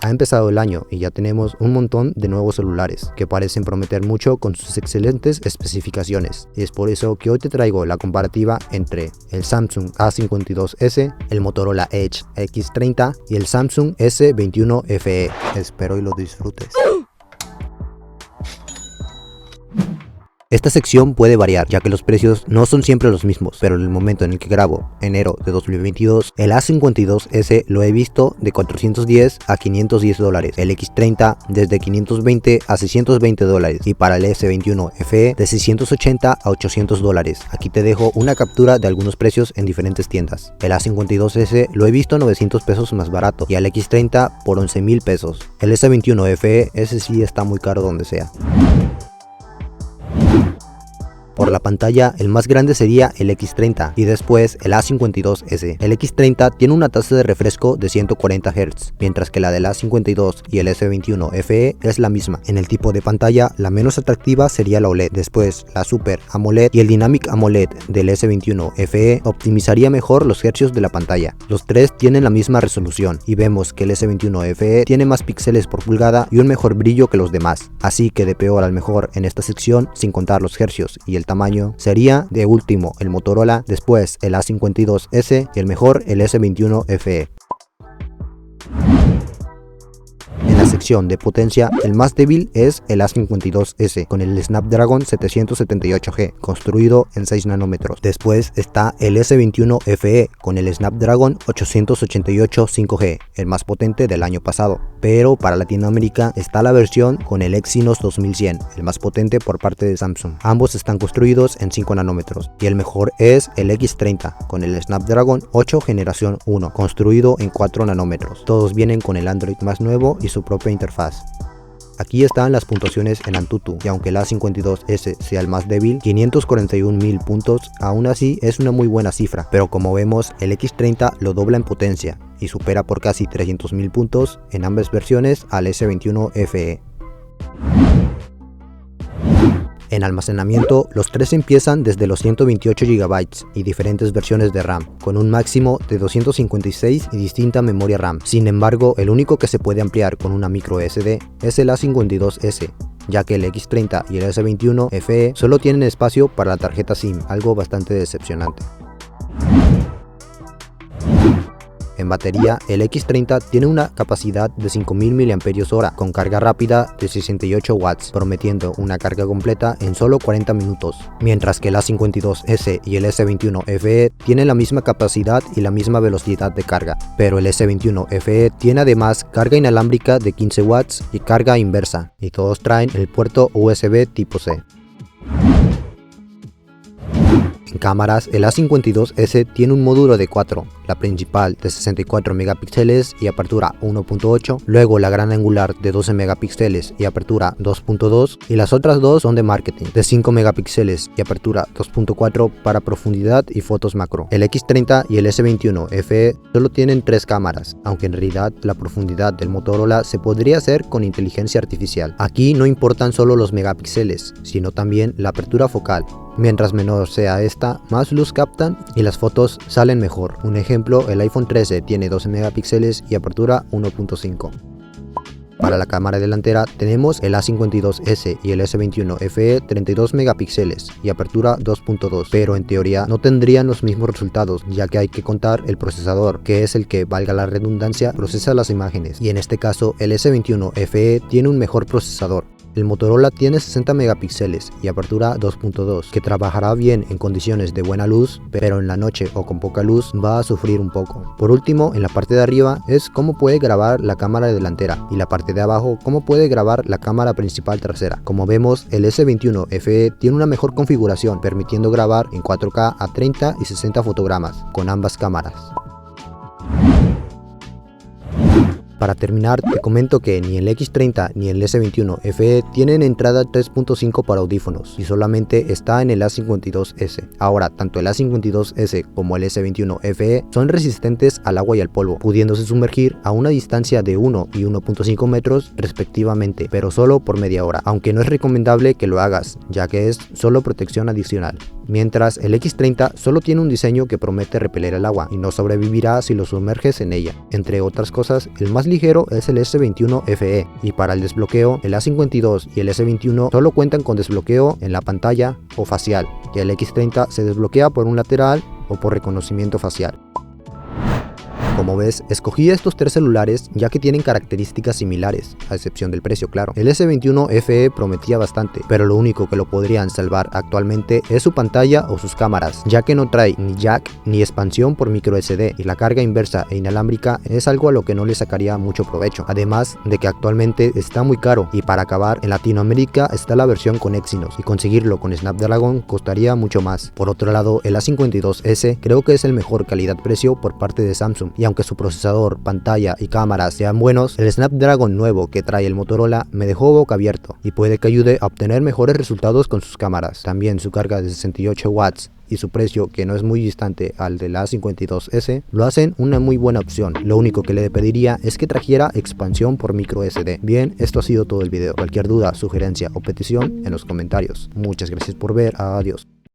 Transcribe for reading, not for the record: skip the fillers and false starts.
Ha empezado el año y ya tenemos un montón de nuevos celulares que parecen prometer mucho con sus excelentes especificaciones, y es por eso que hoy te traigo la comparativa entre el Samsung A52s, el Motorola Edge X30 y el Samsung S21 FE. Espero y lo disfrutes. Esta sección puede variar, ya que los precios no son siempre los mismos, pero en el momento en el que grabo, enero de 2022, el A52s lo he visto de 410 a 510 dólares, el X30 desde 520 a 620 dólares y para el S21 FE de 680 a 800 dólares. Aquí te dejo una captura de algunos precios en diferentes tiendas. El A52s lo he visto 900 pesos más barato y al X30 por 11,000 pesos. El S21 FE, ese sí está muy caro donde sea. Por la pantalla, el más grande sería el X30 y después el A52s. El X30 tiene una tasa de refresco de 140 Hz, mientras que la del A52 y el S21 FE es la misma. En el tipo de pantalla, la menos atractiva sería la OLED, después la Super AMOLED y el Dynamic AMOLED del S21 FE optimizaría mejor los hercios de la pantalla. Los tres tienen la misma resolución y vemos que el S21 FE tiene más píxeles por pulgada y un mejor brillo que los demás, así que de peor al mejor en esta sección, sin contar los hercios y el tamaño, sería de último el Motorola, después el A52s y el mejor el S21 FE. En la sección de potencia, el más débil es el A52s con el Snapdragon 778G, construido en 6 nanómetros. Después está el S21 FE con el Snapdragon 888 5G, el más potente del año pasado. Pero para Latinoamérica está la versión con el Exynos 2100, el más potente por parte de Samsung. Ambos están construidos en 5 nanómetros. Y el mejor es el X30 con el Snapdragon 8 generación 1, construido en 4 nanómetros. Todos vienen con el Android más nuevo y su propia interfaz. Aquí están las puntuaciones en Antutu, y aunque el A52s sea el más débil, 541,000 puntos, aún así es una muy buena cifra, pero como vemos el X30 lo dobla en potencia y supera por casi 300,000 puntos en ambas versiones al S21 FE. En almacenamiento, los tres empiezan desde los 128 GB y diferentes versiones de RAM, con un máximo de 256 y distinta memoria RAM. Sin embargo, el único que se puede ampliar con una micro SD es el A52s, ya que el X30 y el S21 FE solo tienen espacio para la tarjeta SIM, algo bastante decepcionante. En batería, el X30 tiene una capacidad de 5000 mAh con carga rápida de 68 watts, prometiendo una carga completa en solo 40 minutos, mientras que el A52s y el S21 FE tienen la misma capacidad y la misma velocidad de carga, pero el S21 FE tiene además carga inalámbrica de 15 watts y carga inversa, y todos traen el puerto USB tipo C. En cámaras, el A52s tiene un módulo de 4, la principal de 64 megapíxeles y apertura 1.8, luego la gran angular de 12 megapíxeles y apertura 2.2 y las otras dos son de marketing, de 5 megapíxeles y apertura 2.4 para profundidad y fotos macro. El X30 y el S21 FE solo tienen 3 cámaras, aunque en realidad la profundidad del Motorola se podría hacer con inteligencia artificial. Aquí no importan solo los megapíxeles, sino también la apertura focal. Mientras menor sea esta, más luz captan y las fotos salen mejor. Un ejemplo, el iPhone 13 tiene 12 megapíxeles y apertura 1.5. Para la cámara delantera tenemos el A52s y el S21 FE 32 megapíxeles y apertura 2.2, pero en teoría no tendrían los mismos resultados, ya que hay que contar el procesador, que es el que, valga la redundancia, procesa las imágenes, y en este caso el S21 FE tiene un mejor procesador. El Motorola tiene 60 megapíxeles y apertura 2.2, que trabajará bien en condiciones de buena luz, pero en la noche o con poca luz va a sufrir un poco. Por último, en la parte de arriba es cómo puede grabar la cámara delantera, y la parte de abajo cómo puede grabar la cámara principal trasera. Como vemos, el S21 FE tiene una mejor configuración, permitiendo grabar en 4K a 30 y 60 fotogramas con ambas cámaras. Para terminar, te comento que ni el X30 ni el S21 FE tienen entrada 3.5 para audífonos y solamente está en el A52s. Ahora, tanto el A52s como el S21 FE son resistentes al agua y al polvo, pudiéndose sumergir a una distancia de 1 y 1.5 metros respectivamente, pero solo por media hora, aunque no es recomendable que lo hagas, ya que es solo protección adicional. Mientras el X30 solo tiene un diseño que promete repeler el agua y no sobrevivirá si lo sumerges en ella. Entre otras cosas, el más ligero es el S21 FE, y para el desbloqueo el A52 y el S21 solo cuentan con desbloqueo en la pantalla o facial, y el X30 se desbloquea por un lateral o por reconocimiento facial. Como ves, escogí estos tres celulares ya que tienen características similares, a excepción del precio, claro. El S21 FE prometía bastante, pero lo único que lo podrían salvar actualmente es su pantalla o sus cámaras, ya que no trae ni jack ni expansión por micro SD, y la carga inversa e inalámbrica es algo a lo que no le sacaría mucho provecho, además de que actualmente está muy caro, y para acabar, en Latinoamérica está la versión con Exynos, y conseguirlo con Snapdragon costaría mucho más. Por otro lado, el A52S creo que es el mejor calidad-precio por parte de Samsung, y aunque su procesador, pantalla y cámara sean buenos, el Snapdragon nuevo que trae el Motorola me dejó boca abierto y puede que ayude a obtener mejores resultados con sus cámaras. También su carga de 68 watts y su precio, que no es muy distante al del A52S, lo hacen una muy buena opción. Lo único que le pediría es que trajera expansión por micro SD. Bien, esto ha sido todo el video. Cualquier duda, sugerencia o petición en los comentarios. Muchas gracias por ver. Adiós.